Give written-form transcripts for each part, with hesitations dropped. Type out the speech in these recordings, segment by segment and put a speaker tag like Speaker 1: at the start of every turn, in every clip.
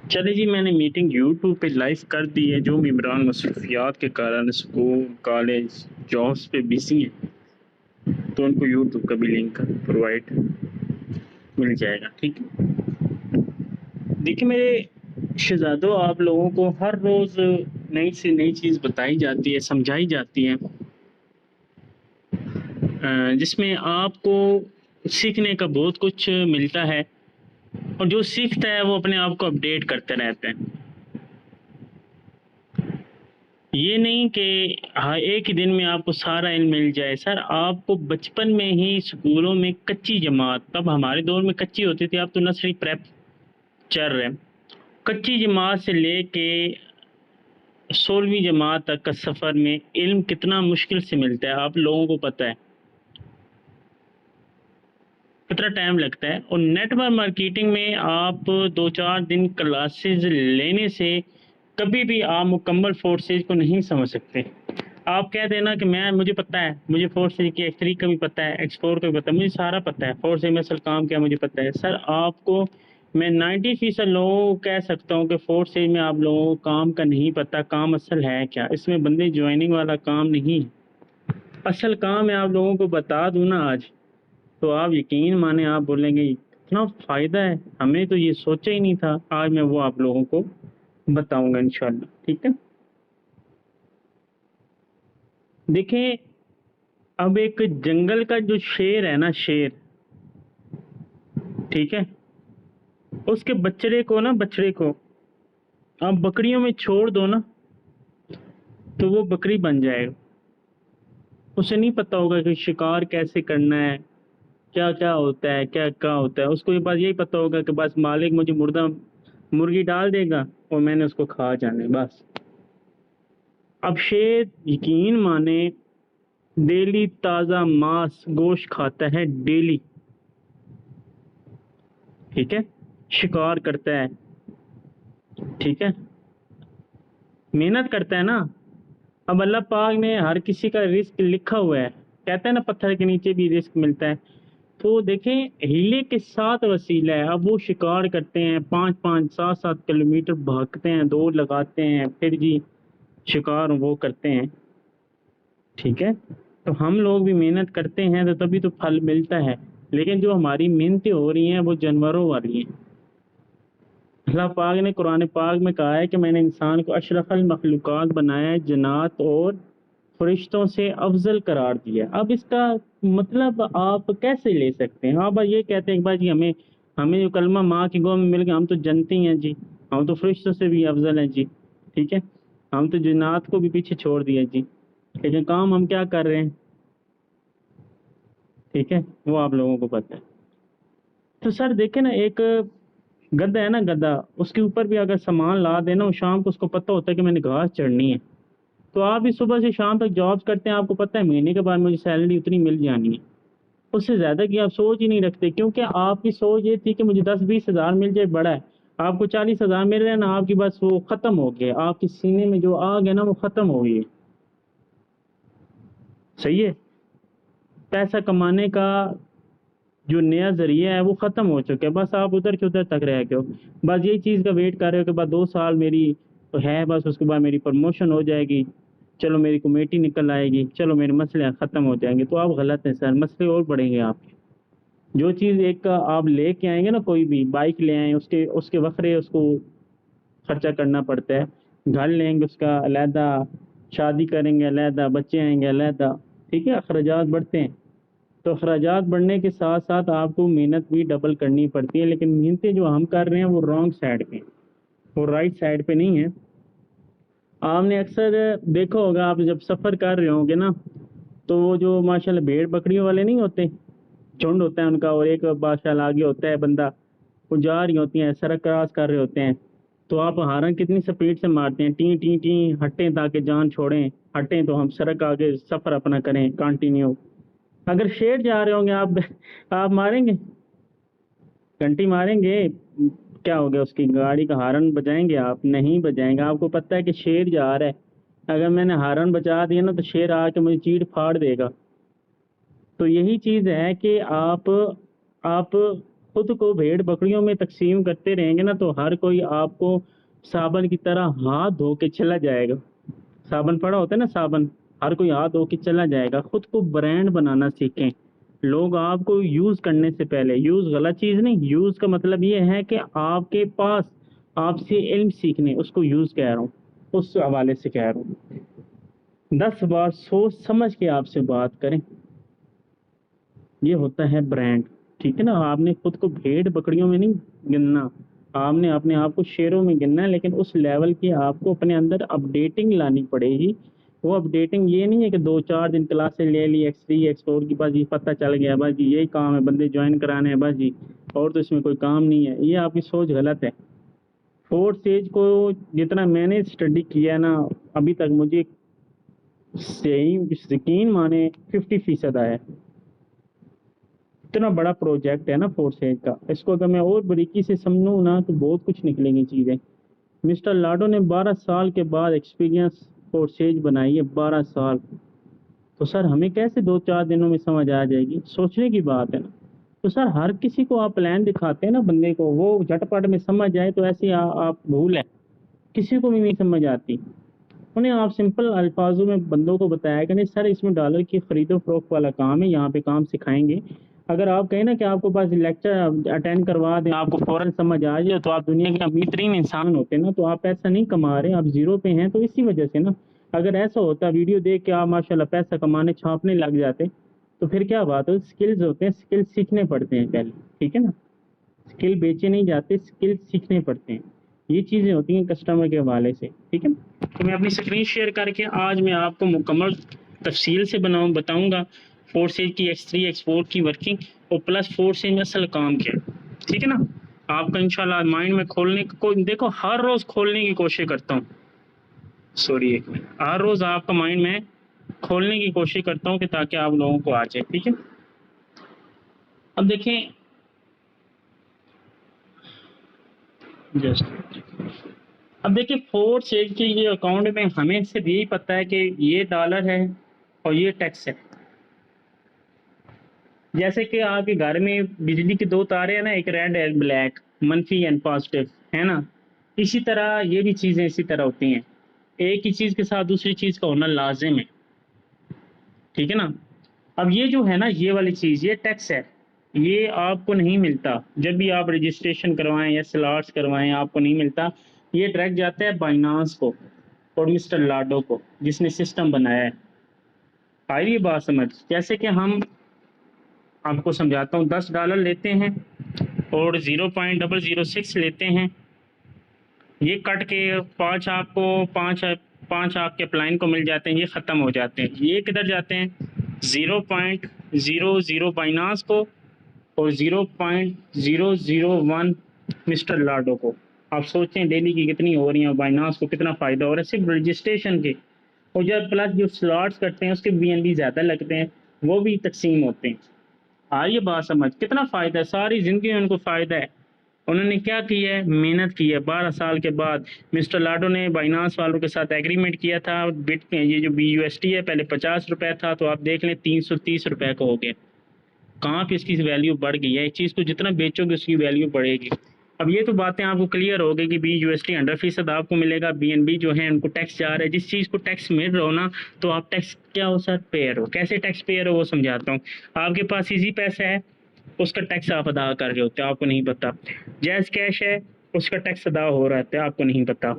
Speaker 1: चले जी, मैंने meeting YouTube पे लाइव कर दी है। जो मेम्बरान मसरूफियात के कारण स्कूल कॉलेज जॉब्स पे बिजी हैं, तो उनको यूट्यूब का भी लिंक प्रोवाइड मिल जाएगा। ठीक है, देखिए मेरे शहजादों, आप लोगों को हर रोज़ नई से नई चीज़ बताई जाती है, समझाई जाती है, जिसमें आपको सीखने का बहुत कुछ मिलता है। और जो सीखता है वो अपने आप को अपडेट करते रहते हैं। ये नहीं कि हाँ एक ही दिन में आपको सारा इल्म मिल जाए। सर, आपको बचपन में ही स्कूलों में कच्ची जमात, तब हमारे दौर में कच्ची होती थी, अब तो नर्सरी प्रेप चल रहे हैं। कच्ची जमात से लेके 16वीं जमात तक का सफ़र में इल्म कितना मुश्किल से मिलता है, आप लोगों को पता है कितना टाइम लगता है। और नेटवर्क मार्केटिंग में आप 2-4 दिन क्लासेस लेने से कभी भी आप मुकम्मल फोर्सेज को नहीं समझ सकते। आप कह देना कि मुझे पता है, मुझे फोर्सेज की X3 का भी पता है, X4 का भी पता है, मुझे सारा पता है, फोर्सेज में असल काम क्या मुझे पता है। सर, आपको मैं 90% लोगों को कह सकता हूँ कि फोर्सेज में आप लोगों को काम का नहीं पता। काम असल है क्या, इसमें बंदे ज्वाइनिंग वाला काम नहीं है। असल काम है, आप लोगों को बता दूं ना आज, तो आप यकीन माने, आप बोलेंगे इतना फ़ायदा है, हमें तो ये सोचा ही नहीं था। आज मैं वो आप लोगों को बताऊंगा इंशाल्लाह। ठीक है, देखिए अब एक जंगल का जो शेर है ना, शेर, ठीक है, उसके बछड़े को आप बकरियों में छोड़ दो ना, तो वो बकरी बन जाएगा। उसे नहीं पता होगा कि शिकार कैसे करना है, क्या क्या होता है, क्या क्या होता है। उसको ये बस यही पता होगा कि बस मालिक मुझे मुर्गी डाल देगा और मैंने उसको खा जाना है, बस। अब शेर, यकीन माने, डेली ताज़ा मांस गोश्त खाता है डेली। ठीक है, शिकार करता है, ठीक है, मेहनत करता है ना। अब अल्लाह पाक ने हर किसी का रिस्क लिखा हुआ है। कहते हैं ना, पत्थर के नीचे भी रिस्क मिलता है। तो देखें, हीले के साथ वसीला है। अब वो शिकार करते हैं, 5-5 7-7 किलोमीटर भागते हैं, दौड़ लगाते हैं, फिर जी शिकार वो करते हैं। ठीक है, तो हम लोग भी मेहनत करते हैं तो तभी तो फल मिलता है। लेकिन जो हमारी मेहनतें हो रही हैं वो जानवरों वाली हैं। अल्लाह पाक ने कुरान पाक में कहा है कि मैंने इंसान को अशरफल मखलूक़ात बनाया है, जन्नात और फरिश्तों से अफजल करार दिया। अब इसका मतलब आप कैसे ले सकते हैं? आप ये कहते हैं कि भाई जी हमें हमें जो कलमा माँ की गोद में मिल गया, हम तो जनते ही हैं जी, हम तो फरिश्तों से भी अफजल हैं जी। ठीक है, हम तो जन्नात को भी पीछे छोड़ दिया जी, लेकिन काम हम क्या कर रहे हैं? ठीक है, वो आप लोगों को पता है। तो सर देखे ना, एक गधा है ना, गधा, उसके ऊपर भी अगर सामान ला देना, वो शाम को उसको पता होता है कि मैंने घास चढ़नी है। तो आप भी सुबह से शाम तक जॉब्स करते हैं, आपको पता है महीने के बाद मुझे सैलरी उतनी मिल जानी है। उससे ज़्यादा की आप सोच ही नहीं रखते, क्योंकि आपकी सोच ये थी कि मुझे 10-20 हज़ार मिल जाए, बड़ा है। आपको 40 हज़ार मिल रहे हैं ना, आपकी बस वो ख़त्म हो गया, आपके सीने में जो आग है ना वो ख़त्म हो गई है। सही है, पैसा कमाने का जो नया ज़रिया है वो ख़त्म हो चुका है। बस आप उधर के उधर तक रह गए हो, बस यही चीज़ का वेट कर रहे हो कि बस 2 साल मेरी तो है, बस उसके बाद मेरी प्रमोशन हो जाएगी, चलो मेरी कमेटी निकल आएगी, चलो मेरे मसले ख़त्म हो जाएंगे। तो आप गलत हैं सर, मसले और बढ़ेंगे आपके। जो चीज़ एक आप लेके आएंगे ना, कोई भी बाइक ले आए, उसके उसके वखरे उसको खर्चा करना पड़ता है। घर लेंगे उसका अलहदा, शादी करेंगे अलहदा, बच्चे आएंगे अलहदा। ठीक है, अखराजात बढ़ते हैं। तो अखराजात बढ़ने के साथ साथ आपको मेहनत भी डबल करनी पड़ती है। लेकिन मेहनतें जो हम कर रहे हैं वो रॉन्ग साइड पे, वो राइट साइड पे नहीं है। आपने अक्सर देखा होगा, आप जब सफ़र कर रहे होंगे ना, तो वो जो माशाल्लाह भेड़ बकरियों वाले नहीं होते, झुंड होता है उनका, और एक माशाल्लाह आगे होता है बंदा, वो जा रही होती हैं, सड़क क्रॉस कर रहे होते हैं। तो आप हारन कितनी स्पीड से मारते हैं, टी टी टी, हटें ताकि जान छोड़ें, हटें तो हम सड़क आगे सफ़र अपना करें कंटिन्यू। अगर शेर जा रहे होंगे आप मारेंगे? घंटी मारेंगे? क्या हो गया, उसकी गाड़ी का हॉर्न बजाएंगे? आप नहीं बजाएंगे। आपको पता है कि शेर जा रहा है, अगर मैंने हॉर्न बजा दिया ना तो शेर आके मुझे चीड़ फाड़ देगा। तो यही चीज़ है कि आप खुद को भेड़ बकरियों में तकसीम करते रहेंगे ना तो हर कोई आपको साबन की तरह हाथ धो के चला जाएगा। साबन पड़ा होता है ना, साबन, हर कोई हाथ धो के चला जाएगा। खुद को ब्रांड बनाना सीखें। लोग आपको यूज करने से पहले, यूज गलत चीज नहीं, यूज का मतलब ये है कि आपके पास आपसे इल्म सीखने, उसको यूज कह रहा हूँ, उस हवाले से कह रहा हूँ। 10 बार सोच समझ के आपसे बात करें, ये होता है ब्रांड। ठीक है ना, आपने खुद को भेड़ बकरियों में नहीं गिनना, आपने अपने आप को शेरों में गिनना है, लेकिन उस लेवल की आपको अपने अंदर अपडेटिंग लानी पड़ेगी। वो अपडेटिंग ये नहीं है कि 2-4 दिन क्लासें ले ली X3 X4 की, बस ये पता चल गया, बस जी यही काम है, बंदे ज्वाइन कराने हैं बस जी, और तो इसमें कोई काम नहीं है। ये आपकी सोच गलत है। फोर्थ स्टेज को जितना मैंने स्टडी किया ना अभी तक, मुझे सही यकीन माने 50% आया। इतना बड़ा प्रोजेक्ट है ना फोर्थ स्टेज का, इसको अगर मैं और बारीकी से समझूं ना तो बहुत कुछ निकलेंगी चीज़ें। मिस्टर लाडो ने 12 साल के बाद एक्सपीरियंस फोर्थ स्टेज बनाई है, 12 साल। तो सर हमें कैसे 2-4 दिनों में समझ आ जाएगी? सोचने की बात है ना। तो सर हर किसी को आप प्लान दिखाते हैं ना बंदे को, वो झटपट में समझ जाए, तो ऐसी आप भूल है, किसी को भी नहीं समझ आती। उन्हें आप सिंपल अल्फाजों में बंदों को बताया कि नहीं सर इसमें डॉलर की खरीदो फरोख्त वाला काम है, यहाँ पे काम सिखाएंगे। अगर आप कहें ना कि आपको पास लेक्चर अटेंड करवा दें, आपको फौरन समझ आ जाए, तो आप दुनिया के अमीर तरीन इंसान होते हैं ना। तो आप पैसा नहीं कमा रहे, आप जीरो पे हैं, तो इसी वजह से ना। अगर ऐसा होता वीडियो देख के आप माशाल्लाह पैसा कमाने छापने लग जाते, तो फिर क्या बात है। स्किल्स होते हैं, स्किल सीखने पड़ते हैं पहले, ठीक है ना। स्किल बेचे नहीं जाते, स्किल सीखने पड़ते हैं। ये चीज़ें होती हैं कस्टमर के हवाले से, ठीक है। तो मैं अपनी स्क्रीन शेयर करके आज मैं आपको मुकम्मल तफसील से बताऊंगा फोर सेज की X3 X4 की वर्किंग, और प्लस फोर सेज में असल काम क्या, ठीक है ना। आपका इंशाल्लाह माइंड में खोलने को, देखो हर रोज़ खोलने की कोशिश करता हूँ, सॉरी एक मिनट, हर रोज़ आपका माइंड में खोलने की कोशिश करता हूँ कि ताकि आप लोगों को आ जाए, ठीक है। अब देखें, जस्ट अब देखिए फोर्थ स्टेज के ये अकाउंट में हमें सिर्फ यही पता है कि ये डॉलर है और ये टैक्स है। जैसे कि आपके घर में बिजली की 2 तारे हैं ना, एक रेड एंड ब्लैक, मनफी एंड पॉजिटिव, है ना। इसी तरह ये भी चीज़ें इसी तरह होती हैं, एक ही चीज़ के साथ दूसरी चीज़ का होना लाजिम है, ठीक है ना। अब ये जो है ना, ये वाली चीज़, ये टैक्स है, ये आपको नहीं मिलता। जब भी आप रजिस्ट्रेशन करवाएं या स्लॉट्स करवाएं, आपको नहीं मिलता। ये डायरेक्ट जाता है बाइनांस को और मिस्टर लाडो को, जिसने सिस्टम बनाया है। आ रही है बात समझ? जैसे कि हम आपको समझाता हूँ, $10 लेते हैं और 0.006 लेते हैं, ये कट के 5 आपको 5 आपके अपलाइन को मिल जाते हैं, ये ख़त्म हो जाते हैं। ये किधर जाते हैं? 0.00 बाइनास को और 0.001 मिस्टर लाडो को। आप सोचें डेली की कितनी हो रही है, बाइनास को कितना फ़ायदा हो रहा है सिर्फ रजिस्ट्रेशन के। और जब प्लस जो स्लॉट्स करते हैं उसके BNB ज़्यादा लगते हैं, वो भी तकसीम होते हैं। ये बात समझ, कितना फ़ायदा है, सारी ज़िंदगी में उनको फ़ायदा है। उन्होंने क्या किया है? मेहनत की है। 12 साल के बाद मिस्टर लाडो ने बाइनांस वालों के साथ एग्रीमेंट किया था। बिट ये जो BUSD है पहले 50 रुपये था, तो आप देख लें 330 रुपये का हो गया। कहाँ पे इसकी वैल्यू बढ़ गई है। एक चीज़ को जितना बेचोगे उसकी वैल्यू बढ़ेगी। अब ये तो बातें आपको क्लियर हो गई कि BUSD 100% आपको मिलेगा। BNB जो है उनको टैक्स जा रहा है। जिस चीज़ को टैक्स मिल रहा हो ना, तो आप टैक्स क्या हो सर, पेयर हो। कैसे टैक्स पेयर हो वो समझाता हूँ। आपके पास इजी पैसा है, उसका टैक्स आप अदा कर रहे होते हो, आपको नहीं पता। जैज़ कैश है, उसका टैक्स अदा हो रहा है, आपको नहीं पता।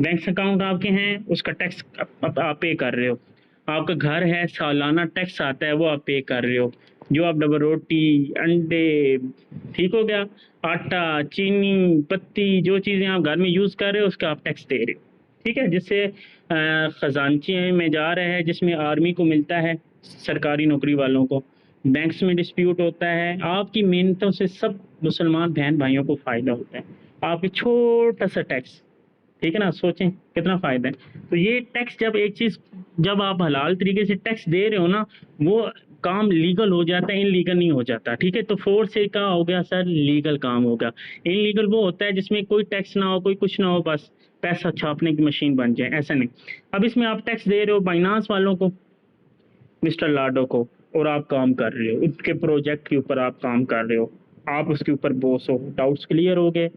Speaker 1: बैंक अकाउंट आपके हैं, उसका टैक्स आप पे कर रहे हो। आपका घर है, सालाना टैक्स आता है, वो आप पे कर रहे हो। जो आप डबल रोटी, अंडे, ठीक हो गया, आटा, चीनी, पत्ती, जो चीज़ें आप घर में यूज़ कर रहे हो उसका आप टैक्स दे रहे हो, ठीक है। जिससे ख़जानची में जा रहा है, जिसमें आर्मी को मिलता है, सरकारी नौकरी वालों को, बैंक्स में डिस्प्यूट होता है। आपकी मेहनतों से सब मुसलमान बहन भाइयों को फ़ायदा होता है। आपकी छोटा सा टैक्स, ठीक है ना, सोचें कितना फ़ायदा है। तो ये टैक्स, जब एक चीज़, जब आप हलाल तरीके से टैक्स दे रहे हो ना, वो काम लीगल हो जाता है, इनलीगल नहीं हो जाता, ठीक है। तो फोर से का हो गया सर, लीगल काम होगा। इनलीगल वो होता है जिसमें कोई टैक्स ना हो, कोई कुछ ना हो, बस पैसा छापने की मशीन बन जाए, ऐसा नहीं। अब इसमें आप टैक्स दे रहे हो बाइनांस वालों को, मिस्टर लाडो को, और आप काम कर रहे हो, उसके प्रोजेक्ट के ऊपर आप काम कर रहे हो, आप उसके ऊपर बॉस हो। डाउट्स क्लियर हो गए,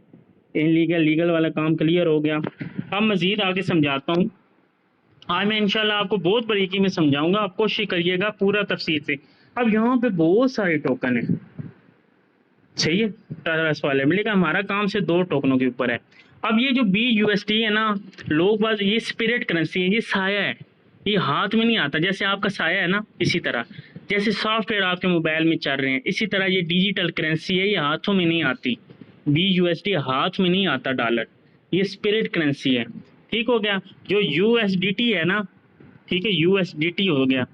Speaker 1: इनलीगल लीगल वाला काम क्लियर हो गया। अब मज़ीद आगे समझाता हूँ। आज मैं इंशाल्लाह आपको बहुत बारीकी में समझाऊंगा, आप कोशिश करिएगा पूरा तफसील से। अब यहाँ पे बहुत सारे टोकन है, सही है, ट्रस्ट वाले में, लेकिन हमारा काम से 2 टोकनों के ऊपर है। अब ये जो BUSD है ना, लोग बात, ये स्पिरिट करेंसी है, ये साया है, ये हाथ में नहीं आता। जैसे आपका साया है ना, इसी तरह जैसे सॉफ्टवेयर आपके मोबाइल में चल रहे हैं, इसी तरह ये डिजिटल करेंसी है, ये हाथों में नहीं आती। BUSD हाथ में नहीं आता डॉलर, ये स्पिरिट करेंसी है। ठीक हो गया। जो USDT है ना, ठीक है, USDT हो गया,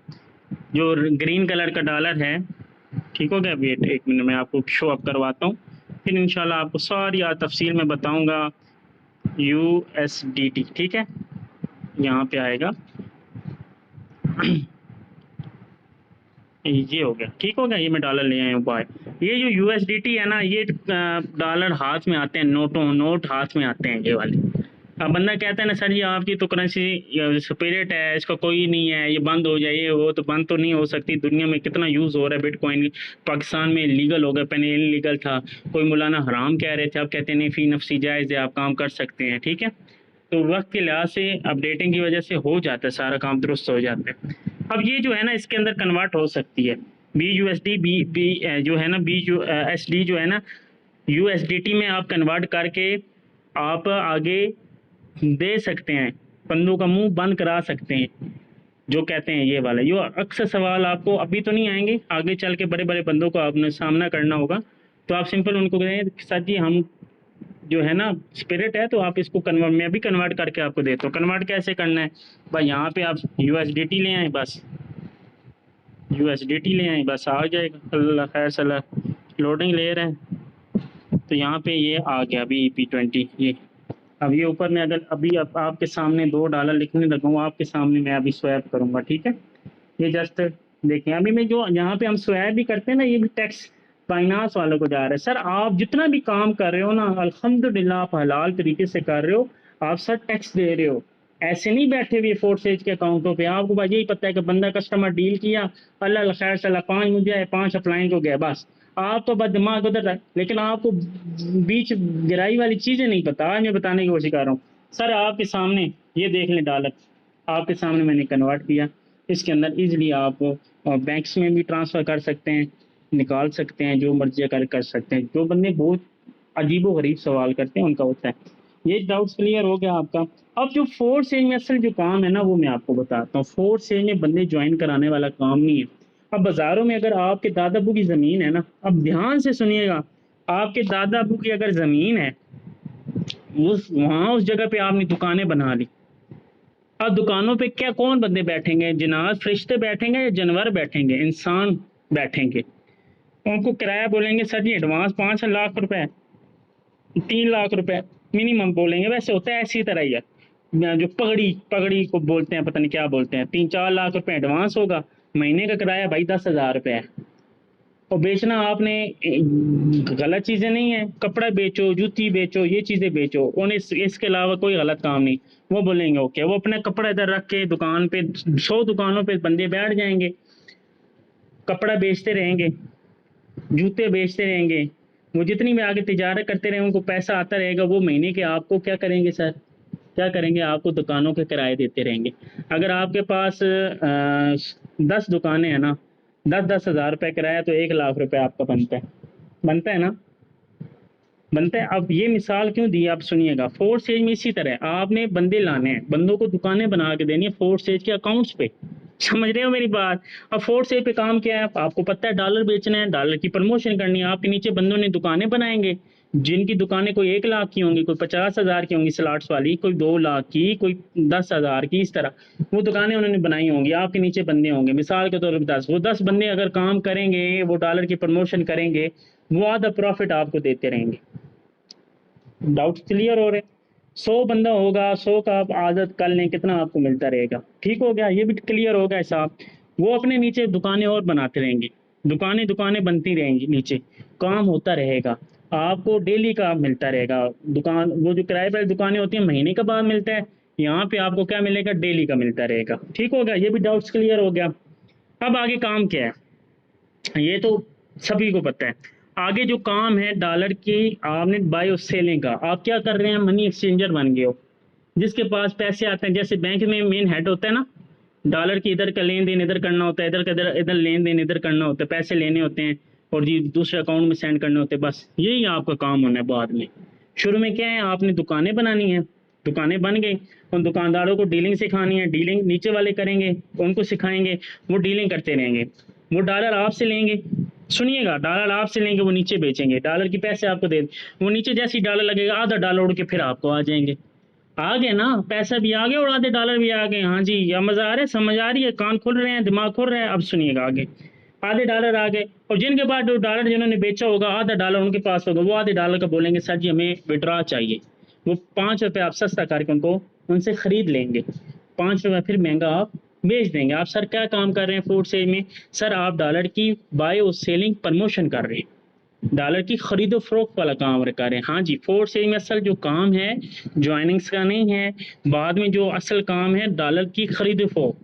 Speaker 1: जो ग्रीन कलर का डॉलर है। ठीक हो गया। वेट 1 मिनट में आपको शो अप करवाता हूँ, फिर इंशाल्लाह आपको सारी तफसील में बताऊंगा। USDT, ठीक है, यहाँ पे आएगा। ये हो गया, ठीक हो गया। ये मैं डॉलर ले आया हूँ बाय। ये जो USDT है ना, ये डॉलर हाथ में आते हैं, नोट हाथ में आते हैं, ये वाले। अब बंदा कहता है ना, सर जी आपकी तो करेंसी स्पिरिट है, इसका कोई नहीं है, ये बंद हो जाए, ये वो, तो बंद तो नहीं हो सकती। दुनिया में कितना यूज़ हो रहा है बिटकॉइन, पाकिस्तान में लीगल हो गया, पहले इलीगल था, कोई मौलाना हराम कह रहे थे, अब कहते हैं नहीं, फ़ी नफ्सी जायज़ है, आप काम कर सकते हैं। ठीक है, तो वक्त के लिहाज से अपडेटिंग की वजह से हो जाता है, सारा काम दुरुस्त हो जाता है। अब ये जो है ना, इसके अंदर कन्वर्ट हो सकती है BUSD, जो है ना, BUSD जो है ना, USDT में आप कन्वर्ट करके आप आगे दे सकते हैं, बंदों का मुंह बंद करा सकते हैं, जो कहते हैं ये वाला। ये अक्सर सवाल आपको अभी तो नहीं आएंगे, आगे चल के बड़े बड़े बंदों को आपने सामना करना होगा, तो आप सिंपल उनको कहें सर जी हम जो है ना स्पिरिट है, तो आप इसको कन्वर्ट, मैं भी कन्वर्ट करके आपको देता हूँ। कन्वर्ट कैसे करना है भाई, यहाँ पे आप USDT ले आए, बस USDT ले आए, बस आ जाएगा। अल्लाह खैर सला, लोडिंग ले रहे हैं, तो यहाँ पे ये आ गया BEP20। ये अब ये ऊपर में अगर अभी आपके सामने $2 लिखने लगा हूँ, आपके सामने मैं अभी स्वैप करूँगा। ठीक है, ये जस्ट देखें, अभी मैं जो यहाँ पे हम स्वैप भी करते हैं ना, ये भी टैक्स फाइनेंस वालों को जा रहा है। सर आप जितना भी काम कर रहे हो ना, अल्हम्दुलिल्लाह आप हलाल तरीके से कर रहे हो, आप सर टैक्स दे रहे हो। ऐसे नहीं बैठे हुए फोर्सेज के अकाउंटों पे, आपको भाई यही पता है कि बंदा कस्टमर डील किया, अल्लाह खैर सला 5 मुझे आए, 5 अप्लाइन को गया, बस आप तो बस दिमाग उधर है, लेकिन आपको बीच गिराई वाली चीज़ें नहीं पता। आज मैं बताने की कोशिश कर रहा हूँ। सर आपके सामने ये देख लें डॉलर, आपके सामने मैंने कन्वर्ट किया, इसके अंदर इजीली आप बैंक्स में भी ट्रांसफ़र कर सकते हैं, निकाल सकते हैं, जो मर्जी कर सकते हैं। जो बंदे बहुत अजीबो गरीब सवाल करते हैं उनका होता है। ये डाउट्स क्लियर हो गया आपका। अब जो फोर्थ एज में असल जो काम है ना, वो मैं आपको बताता हूँ। फोर्थ एज में बंदे ज्वाइन कराने वाला काम नहीं है। अब बाज़ारों में अगर आपके दादा अबू की ज़मीन है ना, अब ध्यान से सुनिएगा, आपके दादा अबू की अगर ज़मीन है, उस जगह पे आपने दुकानें बना ली, अब दुकानों पे क्या कौन बंदे बैठेंगे? जिनात फरिश्ते बैठेंगे या जानवर बैठेंगे? इंसान बैठेंगे। उनको किराया बोलेंगे सर जी एडवांस 5 लाख रुपए, 3 लाख रुपए मिनिमम बोलेंगे। वैसे होता है ऐसी तरह ही है, जो पगड़ी पगड़ी को बोलते हैं, पता नहीं क्या बोलते हैं, 3-4 लाख रुपए एडवांस होगा, महीने का किराया भाई 10,000 रुपये है। और बेचना आपने गलत चीज़ें नहीं है, कपड़ा बेचो, जूती बेचो, ये चीज़ें बेचो, उन्हें इसके अलावा कोई गलत काम नहीं। वो बोलेंगे ओके, वो अपने कपड़ा इधर रख के दुकान पे 100 दुकानों पे बंदे बैठ जाएंगे, कपड़ा बेचते रहेंगे, जूते बेचते रहेंगे, वो जितनी भी आगे तिजारत करते रहे, उनको पैसा आता रहेगा। वो महीने के आपको क्या करेंगे सर, क्या करेंगे? आपको दुकानों के किराए देते रहेंगे। अगर आपके पास 10 दुकानें हैं ना, 10-10 हज़ार रुपये किराया, तो 1 लाख रुपए आपका बनता है ना, बनता है। अब ये मिसाल क्यों दी, आप सुनिएगा। फोर्थ स्टेज में इसी तरह आपने बंदे लाने हैं, बंदों को दुकानें बना के देनी है फोर्थ स्टेज के अकाउंट्स पे, समझ रहे हो मेरी बात? अब फोर्थ स्टेज पे काम क्या है, आपको पता है डॉलर बेचना है, डॉलर की प्रमोशन करनी है। आपके नीचे बंदों ने दुकानें बनाएंगे, जिनकी दुकानें कोई 1 लाख की होंगी, कोई 50,000 की होंगी स्लॉट्स वाली, कोई 2 लाख की, कोई 10,000 की, इस तरह वो दुकानें उन्होंने बनाई होंगी। आपके नीचे बंदे होंगे, मिसाल के तौर पर 10, वो 10 बंदे अगर काम करेंगे, वो डॉलर की प्रमोशन करेंगे, वो आधा प्रॉफिट आपको देते रहेंगे। डाउट क्लियर हो रहे? 100 बंदा होगा, 100 का आप आदत कर लें, कितना आपको मिलता रहेगा। ठीक हो गया, ये भी क्लियर हो गया साहब। वो अपने नीचे दुकानें और बनाते रहेंगे, दुकानें बनती रहेंगी, नीचे काम होता रहेगा, आपको डेली का मिलता रहेगा। दुकान, वो जो किराए पर दुकानें होती हैं महीने का बाद मिलता है, यहाँ पे आपको क्या मिलेगा, डेली का मिलता रहेगा। ठीक हो गया, ये भी डाउट्स क्लियर हो गया। अब आगे काम क्या है, ये तो सभी को पता है। आगे जो काम है डॉलर की, आपने बाय और सेलिंग का, आप क्या कर रहे हैं, मनी एक्सचेंजर बन गए हो। जिसके पास पैसे आते हैं, जैसे बैंक में मेन हेड होता है ना, डॉलर की इधर का लेन देन इधर करना होता है, इधर का इधर इधर लेन देन इधर करना होता है, पैसे लेने होते हैं और जी दूसरे अकाउंट में सेंड करने होते हैं, बस यही आपका काम होना है बाद में। शुरू में क्या है, आपने दुकानें बनानी है, दुकानें बन गई, उन दुकानदारों को डीलिंग सिखानी है, डीलिंग नीचे वाले करेंगे, उनको सिखाएंगे, वो डीलिंग करते रहेंगे, वो डॉलर आपसे लेंगे, सुनिएगा, डॉलर आपसे लेंगे, वो नीचे बेचेंगे, डॉलर के पैसे आपको दे, वो नीचे जैसे ही डॉलर लगेगा आधा डॉलर उड़ के फिर आपको आ जाएंगे। आ गए ना, पैसा भी आ गया और आधे डॉलर भी आ गए। हाँ जी, या मजा आ रहा है, समझ आ रही है, कान खुल रहे हैं, दिमाग खुल रहा है। अब सुनिएगा आगे, आधे डॉलर आ गए और जिनके पास जो डॉलर जिन्होंने बेचा होगा, आधा डॉलर उनके पास होगा, वो आधे डॉलर का बोलेंगे सर जी हमें विड्रॉ चाहिए, वो 5 रुपये आप सस्ता करके उनको उनसे खरीद लेंगे, 5 रुपये फिर महंगा आप बेच देंगे। आप सर क्या काम कर रहे हैं फूड सेल में, सर आप डॉलर की बाय और सेलिंग प्रमोशन कर रहे हैं, डॉलर की खरीदो फरोख्त वाला काम कर रहे हैं। हाँ जी, फोर्थ सेल में असल जो काम है ज्वाइनिंग्स का नहीं है, बाद में जो असल काम है डॉलर की खरीदो फरोख्त,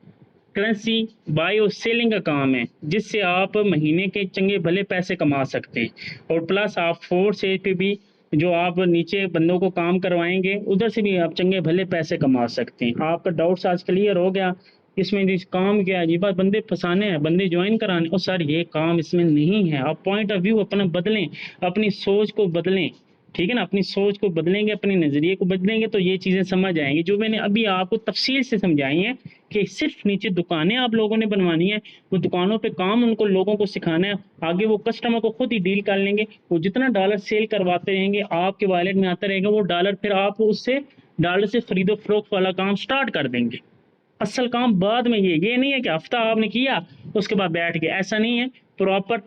Speaker 1: करेंसी बाय और सेलिंग का काम है, जिससे आप महीने के चंगे भले पैसे कमा सकते हैं। और प्लस आप फोर्थ सेल पे भी जो आप नीचे बंदों को काम करवाएंगे उधर से भी आप चंगे भले पैसे कमा सकते हैं। आपका डाउट्स आज क्लियर हो गया, इसमें जिस काम क्या है जी, बस बंदे फंसाने हैं, बंदे ज्वाइन कराने, और सर ये काम इसमें नहीं है। आप पॉइंट ऑफ व्यू अपना बदलें, अपनी सोच को बदलें, ठीक है ना, अपनी सोच को बदलेंगे, अपने नज़रिए को बदलेंगे तो ये चीज़ें समझ आएंगी जो मैंने अभी आपको तफसील से समझाई हैं, कि सिर्फ नीचे दुकानें आप लोगों ने बनवानी है, वो दुकानों पे काम उनको लोगों को सिखाना है, आगे वो कस्टमर को खुद ही डील कर लेंगे, वो जितना डॉलर सेल करवाते रहेंगे आपके वॉलेट में आता रहेगा वो डॉलर, फिर आप उससे डॉलर से खरीदो फरोख्त वाला काम स्टार्ट कर देंगे। असल काम बाद में, ये नहीं है कि हफ्ता आपने किया उसके बाद बैठ गए, ऐसा नहीं है। प्रॉपर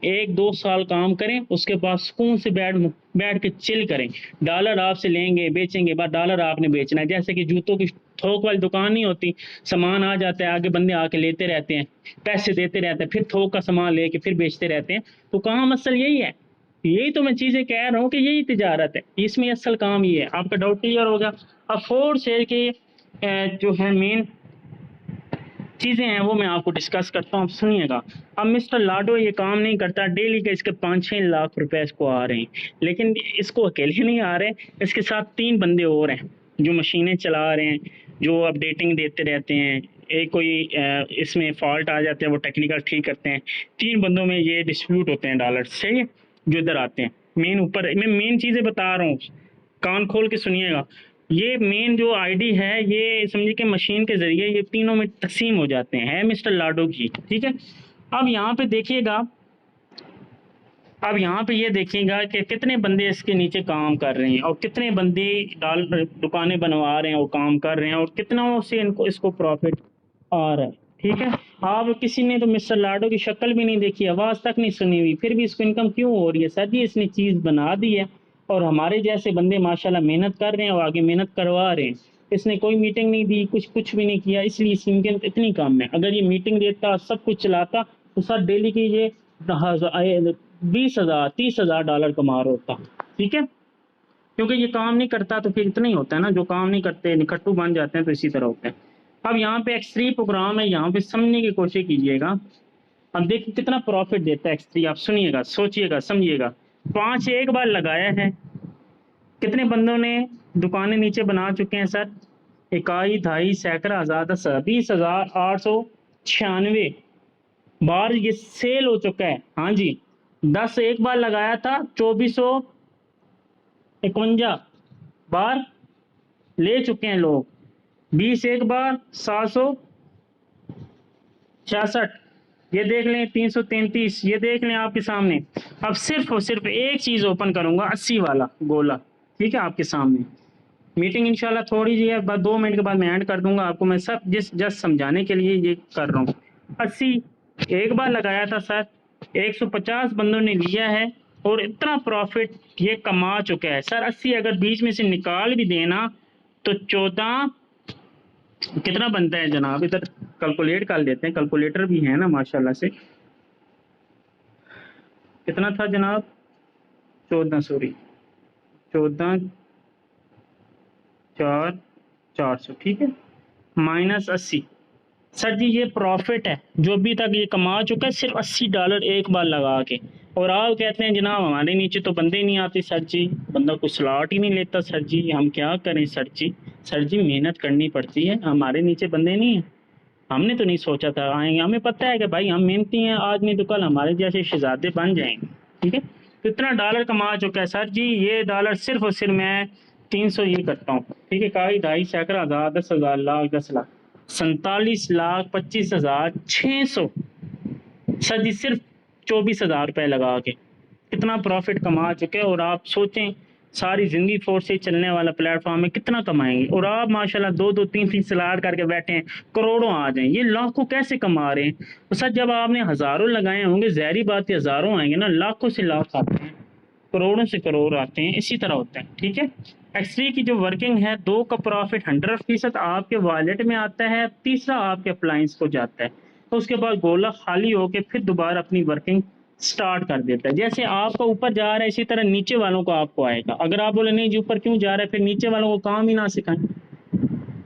Speaker 1: 1-2 साल काम करें, उसके बाद सुकून से बैठ के चिल करें। डॉलर आपसे लेंगे बेचेंगे, बाद डॉलर आपने बेचना है। जैसे कि जूतों की थोक वाली दुकान नहीं होती, सामान आ जाता है, आगे बंदे आके लेते रहते हैं, पैसे देते रहते हैं, फिर थोक का सामान लेके फिर बेचते रहते हैं। तो काम असल यही है, यही तो मैं चीज़ें कह रहा हूँ कि यही तिजारत है, इसमें असल काम ये है। आपका डाउट क्लियर हो गया। अब फोर्थ शेयर के जो है मेन चीज़ें हैं वो मैं आपको डिस्कस करता हूँ, सुनिएगा। अब मिस्टर लाडो ये काम नहीं करता, डेली के इसके 5-6 लाख रुपए इसको आ रहे हैं, लेकिन इसको अकेले नहीं आ रहे, इसके साथ 3 बंदे और हैं जो मशीनें चला रहे हैं, जो अपडेटिंग देते रहते हैं। एक कोई इसमें फॉल्ट आ जाते हैं वो टेक्निकल ठीक करते हैं। 3 बंदों में ये डिस्प्यूट होते हैं डॉलर से, जो इधर आते हैं। मेन ऊपर मैं मेन चीज़ें बता रहा हूँ, कान खोल के सुनिएगा। ये मेन जो आईडी है ये समझिए कि मशीन के ज़रिए ये तीनों में तकसीम हो जाते हैं, है मिस्टर लाडो की, ठीक है। अब यहाँ पे देखिएगा, अब यहाँ पे ये देखिएगा कि कितने बंदे इसके नीचे काम कर रहे हैं और कितने बंदे दुकानें बनवा रहे हैं और काम कर रहे हैं, और कितना से इनको इसको प्रॉफिट आ रहा है, ठीक है। आप किसी ने तो मिस्टर लाडो की शक्ल भी नहीं देखी, आवाज़ तक नहीं सुनी हुई, फिर भी इसको इनकम क्यों हो रही है? सर जी इसने चीज़ बना दी है और हमारे जैसे बंदे माशाल्लाह मेहनत कर रहे हैं और आगे मेहनत करवा रहे हैं। इसने कोई मीटिंग नहीं दी, कुछ भी नहीं किया, इसलिए इसकी इनकम इतनी कम है। अगर ये मीटिंग देता, सब कुछ चलाता, तो सर डेली की ये 20,000 30,000 डॉलर कमा रहा होता, ठीक है। क्योंकि ये काम नहीं करता तो फिर इतना ही होता है ना, जो काम नहीं करते निकट्टू बन जाते हैं, तो इसी तरह होता है। अब यहाँ पे X3 प्रोग्राम है, यहाँ पे समझने की कोशिश कीजिएगा। अब देखिए कितना प्रॉफिट देता है X3, आप सुनिएगा, सोचिएगा, समझिएगा। 5 एक बार लगाया है, कितने बंदों ने दुकानें नीचे बना चुके हैं सर? 21, 2.5, सैकड़ा, हज़ार, 10, 20,896 बार ये सेल हो चुका है। हाँ जी, 10 एक बार लगाया था, 2451 बार ले चुके हैं लोग। 20 एक बार, 766, ये देख लें, 333, ये देख लें आपके सामने। अब सिर्फ और सिर्फ एक चीज़ ओपन करूंगा, 80 वाला गोला, ठीक है, आपके सामने। मीटिंग इंशाल्लाह थोड़ी जी है, बस 2 मिनट के बाद मैं ऐड कर दूंगा आपको। मैं सब जस्ट समझाने के लिए ये कर रहा हूँ। 80 एक बार लगाया था सर, 150 बंदों ने लिया है और इतना प्रॉफिट ये कमा चुका है सर। 80 अगर बीच में से निकाल भी देना तो 14 कितना बनता है जनाब? इधर कैलकुलेट कर लेते हैं, कैलकुलेटर भी है ना माशाल्लाह से। कितना था जनाब? 14, सॉरी 14,400, ठीक है, -80। सर जी ये प्रॉफिट है जो अभी तक ये कमा चुका है, सिर्फ $80 एक बार लगा के। और आप कहते हैं जनाब हमारे नीचे तो बंदे नहीं आते सर जी, बंदा कोई स्लॉट ही नहीं लेता सर जी, हम क्या करें सर जी। सर जी मेहनत करनी पड़ती है, हमारे नीचे बंदे नहीं हैं, हमने तो नहीं सोचा था आएंगे, हमें पता है कि भाई हम मेहनती हैं, आज नहीं तो कल हमारे जैसे शहजादे बन जाएंगे। ठीक है, कितना डॉलर कमा चुका है सर जी, ये डॉलर सिर्फ और सिर्फ मैं 300 ये करता हूँ। ठीक है, काई ढाई सैकड़ा हज़ार 10,000 लाख 10 लाख 47,25,600 सर जी, सिर्फ 24,000 रुपये लगा के कितना प्रॉफिट कमा चुके हैं। और आप सोचें सारी जिंदगी फोर्स से चलने वाला प्लेटफॉर्म में कितना कमाएंगे, और आप माशाल्लाह 2-2 3-3 सलाड करके बैठे हैं, करोड़ों आ जाएं, ये लाखों कैसे कमा रहे हैं। तो सर जब आपने हज़ारों लगाए होंगे जहरी बात है हज़ारों आएंगे ना, लाखों से लाख आते हैं, करोड़ों से करोड़ आते हैं, इसी तरह होता है। ठीक है, X3 की जो वर्किंग है, 2 का प्रॉफिट 100% आपके वॉलेट में आता है, तीसरा आपके अप्लायंस को जाता है, तो उसके बाद गोला खाली होके फिर दोबारा अपनी वर्किंग स्टार्ट कर देता है। जैसे आपका ऊपर जा रहा है इसी तरह नीचे वालों को आपको आएगा। अगर आप बोले नहीं जी ऊपर क्यों जा रहा है, फिर नीचे वालों को काम ही ना सिखाएं,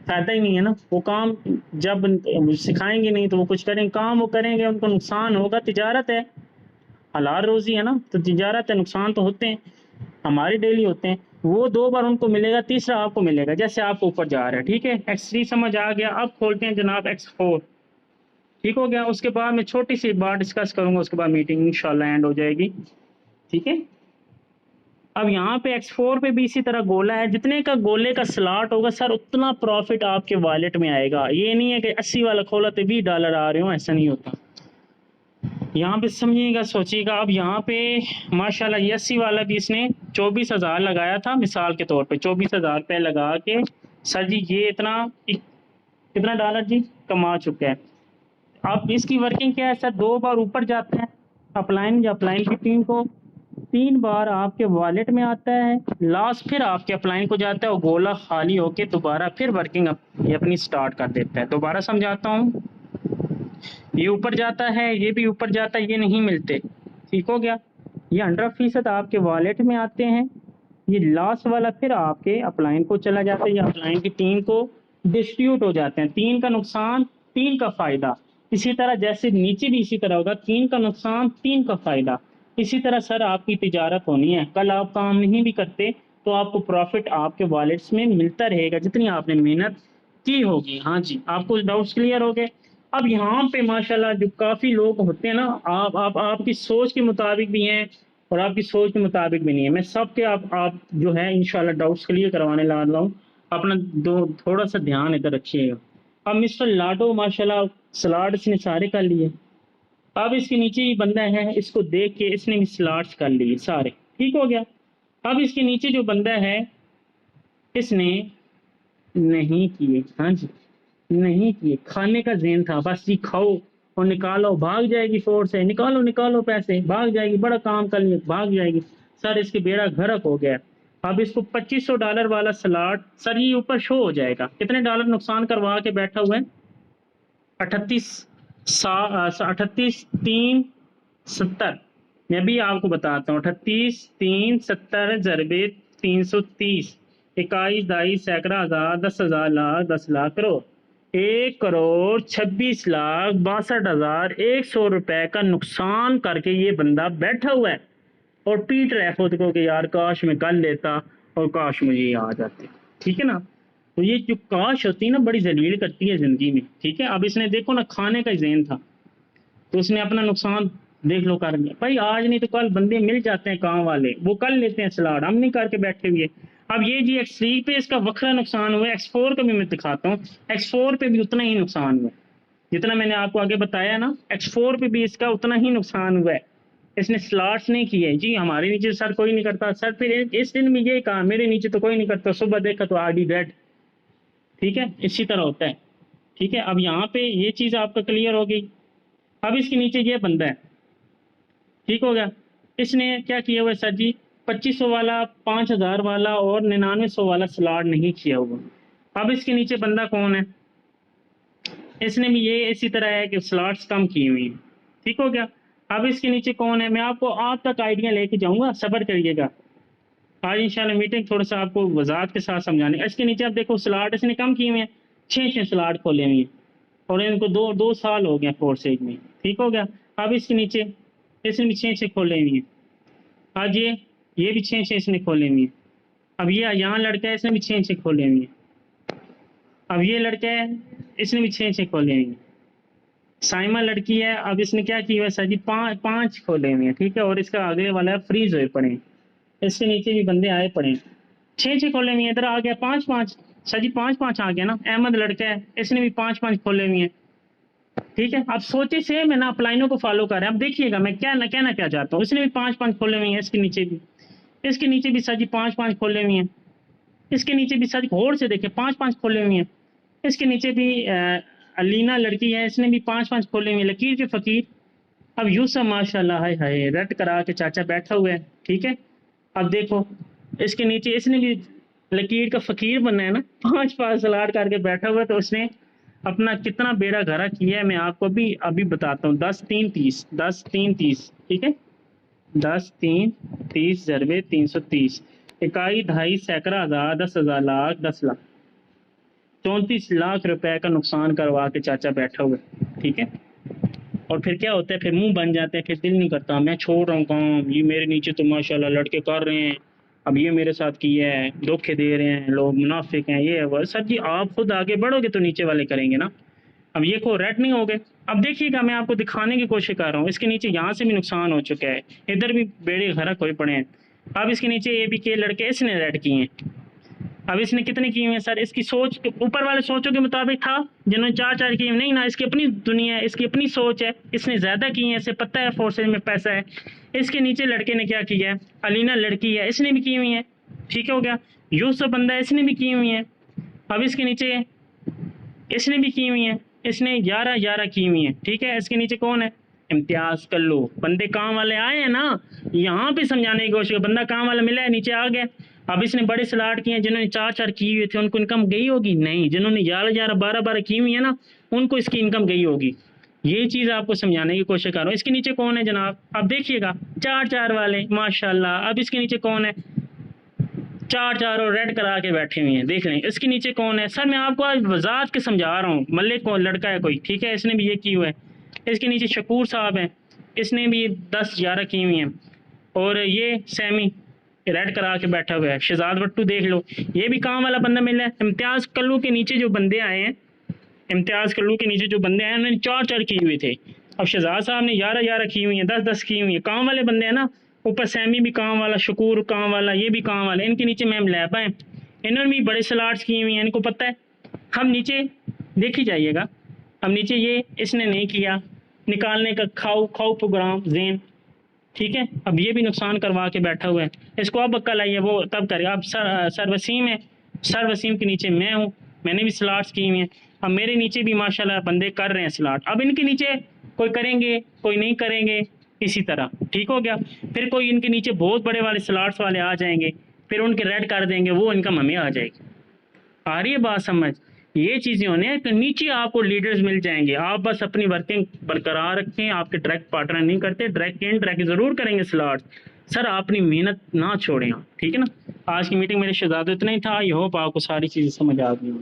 Speaker 1: फायदा ही नहीं है ना। वो काम जब सिखाएंगे नहीं तो वो कुछ करेंगे, काम वो करेंगे उनको नुकसान होगा, तिजारत है, हलाल रोजी है ना, तो तिजारत है, नुकसान तो होते हैं, हमारे डेली होते हैं। वो 2 बार उनको मिलेगा, तीसरा आपको मिलेगा जैसे आपको ऊपर जा रहा है। ठीक है, X3 समझ आ गया। अब खोलते हैं जनाब X4। ठीक हो गया, उसके बाद मैं छोटी सी बात डिस्कस करूंगा, उसके बाद मीटिंग इंशाल्लाह एंड हो जाएगी। ठीक है, अब यहाँ पे X4 पे भी इसी तरह गोला है, जितने का गोले का स्लॉट होगा सर उतना प्रॉफिट आपके वॉलेट में आएगा। ये नहीं है कि 80 वाला खोला तो $20 आ रहे हो, ऐसा नहीं होता। यहाँ पे समझिएगा, सोचिएगा। अब यहाँ पे माशाल्लाह ये 80 वाला भी इसने 24,000 लगाया था, मिसाल के तौर पे 24,000 रुपये लगा के सर जी ये इतना कितना डॉलर जी कमा चुका है। अब इसकी वर्किंग क्या है सर, 2 बार ऊपर जाता है अपलाइन या अपलाइन की टीम को, 3 बार आपके वॉलेट में आता है, लास्ट फिर आपके अपलाइन को जाता है और गोला खाली होके दोबारा फिर वर्किंग ये अपनी स्टार्ट कर देता है। दोबारा समझाता हूँ, ये ऊपर जाता है, ये भी ऊपर जाता है, ये नहीं मिलते। ठीक हो गया, ये 100% आपके वॉलेट में आते हैं, ये लास्ट वाला फिर आपके अपलाइन को चला जाता है या अपलाइन की टीम को डिस्ट्रीब्यूट हो जाते हैं। 3 का नुकसान 3 का फायदा, इसी तरह जैसे नीचे भी इसी तरह होगा, 3 का नुकसान 3 का फायदा। इसी तरह सर आपकी तिजारत होनी है, कल आप काम नहीं भी करते तो आपको प्रॉफिट आपके वॉलेट्स में मिलता रहेगा जितनी आपने मेहनत की होगी। हाँ जी, आपको डाउट्स क्लियर हो गए। अब यहाँ पे माशाल्लाह जो काफ़ी लोग होते हैं ना, आप आपकी सोच के मुताबिक भी हैं और आपकी सोच के मुताबिक भी नहीं है। मैं सबके आप जो है इंशाल्लाह डाउट्स क्लियर करवाने ला रहा हूँ, अपना दो थोड़ा सा ध्यान इधर रखिएगा। अब मिस्टर लाडो माशाल्लाह सलाड इसने सारे कर लिए, अब इसके नीचे ही बंदा है, इसको देख के इसने भी सलाड्स कर लिए सारे। ठीक हो गया, अब इसके नीचे जो बंदा है इसने नहीं किए, हाँ जी नहीं किए, खाने का ज़हन था, बस जी खाओ और निकालो, भाग जाएगी फोर्स है, निकालो निकालो पैसे, भाग जाएगी, बड़ा काम कर लिया भाग जाएगी। सर इसके बेड़ा गर्क हो गया। अब इसको $2500 वाला सलाड सर ये ऊपर शो हो जाएगा, कितने डॉलर नुकसान करवा के बैठा हुआ है, 38,370। मैं भी आपको बताता हूँ, 38,370 ज़रबे 330, 21,22 10,000 लाख 10 लाख करोड़, 1,26,62,100 रुपए का नुकसान करके ये बंदा बैठा हुआ है और पीट रहा है खुद को कि यार काश मैं कर लेता और काश मुझे ये आ जाते। ठीक है ना, तो ये जो काश होती है ना बड़ी जलील करती है जिंदगी में। ठीक है, अब इसने देखो ना खाने का ज़हन था तो उसने अपना नुकसान देख लो कर लिया। भाई आज नहीं तो कल बंदे मिल जाते हैं काम वाले, वो कर लेते हैं सलाड, हम नहीं करके बैठे हुए। अब ये जी X3 पे इसका वखरा नुकसान हुआ है, X4 का भी मैं दिखाता हूँ, X4 पे भी उतना ही नुकसान हुआ है जितना मैंने आपको आगे बताया ना, X4 पे भी इसका उतना ही नुकसान हुआ है। इसने स्लॉट्स नहीं किए जी, हमारे नीचे सर कोई नहीं करता सर, फिर इस दिन में ये कहा मेरे नीचे तो कोई नहीं करता, सुबह देखा तो आरडी डेड। ठीक है, इसी तरह होता है। ठीक है, अब यहाँ पे ये चीज़ आपका क्लियर हो गई। अब इसके नीचे ये बंदा है, ठीक हो गया, इसने क्या किया हुआ है सर जी, 2500 वाला 5000 वाला और 9900 वाला स्लॉट नहीं किया हुआ। अब इसके नीचे बंदा कौन है, इसने भी ये इसी तरह है कि स्लॉट्स कम की हुई हैं। ठीक हो गया, अब इसके नीचे कौन है, मैं आपको आप तक आइडिया लेके जाऊंगा, सब्र करिएगा, आज इंशाल्लाह मीटिंग थोड़ा सा आपको वजाहत के साथ समझाने। इसके नीचे आप देखो स्लॉट इसने कम किए हुए हैं, 6 स्लॉट खोले हुए हैं और इनको 2 साल हो गए फोर्सेज में। ठीक हो गया, अब इसके नीचे इसने भी 6-6 खोले हुए हैं। आज ये भी 6-6 इसने खोले हुए हैं। अब ये यहाँ लड़का है, इसने भी 6-6 खोले हुए हैं। अब ये लड़का है, इसने भी 6-6 खोले हुए हैं। साइमा लड़की है, अब इसने क्या किया है सर जी, 5 खोले हुए हैं, ठीक है। और इसका आगे वाला है फ्रीज हुए पड़े हैं, इसके नीचे भी बंदे आए पड़े हैं। 6-6 खोले हुए हैं, इधर आ गया 5-5 सर जी, 5-5 आ गया ना। अहमद लड़का है, इसने भी 5-5 खोले हुए हैं, ठीक है। अब सोचे सेम है ना, आप लाइनों को फॉलो कर रहे हैं। अब देखिएगा मैं कहना क्या चाहता हूँ। इसने भी 5-5 खोले हुए हैं, इसके नीचे भी सर जी 5-5 खोले हुए हैं। इसके नीचे भी सर गौर से देखें 5-5 खोले हुए हैं। इसके नीचे भी अलीना लड़की है, इसने भी 5-5 खोले हुए हैं। लकीर के फकीर, अब यूसुफ माशाल्लाह हाय हाय रट करा के चाचा बैठा हुआ है, ठीक है। अब देखो इसके नीचे इसने भी लकीर का फकीर बनना है ना, 5-5 सलाड करके बैठा हुआ है। तो उसने अपना कितना बेड़ा घरा किया है मैं आपको अभी बताता हूँ। 10-3-30, ठीक है। 10-3-30 ज़रबे 330, इकाई, दहाई, सैकड़ा, हज़ार, 10,000, लाख, 10 लाख, 34 लाख रुपए का नुकसान करवा के चाचा बैठा हुआ है, ठीक है। और फिर क्या होता है, फिर मुंह बन जाते हैं, फिर दिल नहीं करता, मैं छोड़ रहा हूँ काम, ये मेरे नीचे तो माशाल्लाह लड़के कर रहे हैं, अब ये मेरे साथ किया है, धोखे दे रहे हैं लोग, मुनाफिक हैं, ये है वो। सर जी आप खुद आगे बढ़ोगे तो नीचे वाले करेंगे ना। अब ये को रेट नहीं हो गए। अब देखिएगा मैं आपको दिखाने की कोशिश कर रहा हूँ। इसके नीचे यहाँ से भी नुकसान हो चुका है, इधर भी बेड़े गरक हुए पड़े हैं। अब इसके नीचे ये भी के लड़के इसने रेड किए हैं। अब इसने कितने किए हैं सर, इसकी सोच ऊपर वाले सोचों के मुताबिक था, जिन्होंने 4-4 किए नहीं ना, इसकी अपनी दुनिया है, इसकी अपनी सोच है, इसने ज़्यादा किए हैं, इसे पता है फोर्सेज में पैसा है। इसके नीचे लड़के ने क्या किया है, अलीना लड़की है, इसने भी की हुई है, ठीक हो गया। यूसुफ बंदा है, इसने भी की हुई है। अब इसके नीचे इसने भी की हुई है, इसने 11 की हुई है, ठीक है। इसके नीचे कौन है, इम्तियाज कल्लू। बंदे काम वाले आए हैं ना, यहाँ पे समझाने की कोशिश, बंदा काम वाला मिला है, नीचे आ गया। अब इसने बड़े स्लाट किए हैं, जिन्होंने 4-4 की हुए थे उनको इनकम गई होगी नहीं, जिन्होंने 11-11 12-12 की हुई है ना, उनको इसकी इनकम गई होगी। ये चीज़ आपको समझाने की कोशिश कर रहा हूँ। इसके नीचे कौन है जनाब, अब देखिएगा 4-4 वाले माशाल्लाह। अब इसके नीचे कौन है, 4-4 और रेड करा के बैठे हुए हैं, देख लें। इसके नीचे कौन है सर, मैं आपको आज वजात के समझा रहा हूँ। मलिक को लड़का है कोई, ठीक है, इसने भी ये की हुआ है। इसके नीचे शकूर साहब हैं, इसने भी 10-11 की हुई हैं। और ये सैमी रेड करा के बैठा हुआ है। शहजाद भट्टू देख लो, ये भी काम वाला बंदा मिला है। इम्तियाज़ कल्लू के नीचे जो बंदे आए हैं, इम्तियाज़ कल्लू के नीचे जो बंदे आए हैं, उन्होंने 4-4 की हुए थे। अब शहजाद साहब ने 11-11 की हुई हैं, 10-10 की हुई हैं। काम वाले बंदे हैं ना, ऊपर सैमी भी काम वाला, शकूर काम वाला, ये भी काम वाला। इनके नीचे मैम लैपा है, इन्होंने भी बड़े सलाड्स किए हुए हैं, इनको पता है। हम नीचे देख ही जाइएगा। अब नीचे ये इसने नहीं किया, निकालने का खाओ प्रोग्राम जेन, ठीक है। अब ये भी नुकसान करवा के बैठा हुआ है, इसको अब अक्ल आई है वो तब करे। अब सर वसीम है, सर वसीम के नीचे मैं हूँ, मैंने भी स्लाट्स की हुई हैं। अब मेरे नीचे भी माशाल्लाह बंदे कर रहे हैं स्लाट। अब इनके नीचे कोई करेंगे कोई नहीं करेंगे, इसी तरह, ठीक हो गया। फिर कोई इनके नीचे बहुत बड़े वाले स्लाट्स वाले आ जाएंगे, फिर उनके रेड कर देंगे, वो इनकम हमें आ जाएगी। आ रही है बात समझ, ये चीज़ें होने हैं कि नीचे आपको लीडर्स मिल जाएंगे। आप बस अपनी वर्किंग बरकरार रखें, आपके डायरेक्ट पार्टनर नहीं करते, डायरेक्ट ज़रूर करेंगे स्लॉट। सर अपनी मेहनत ना छोड़ें, ठीक है ना। आज की मीटिंग मेरे शहजादे इतना ही था। आई होप आपको सारी चीज़ें समझ आ गई।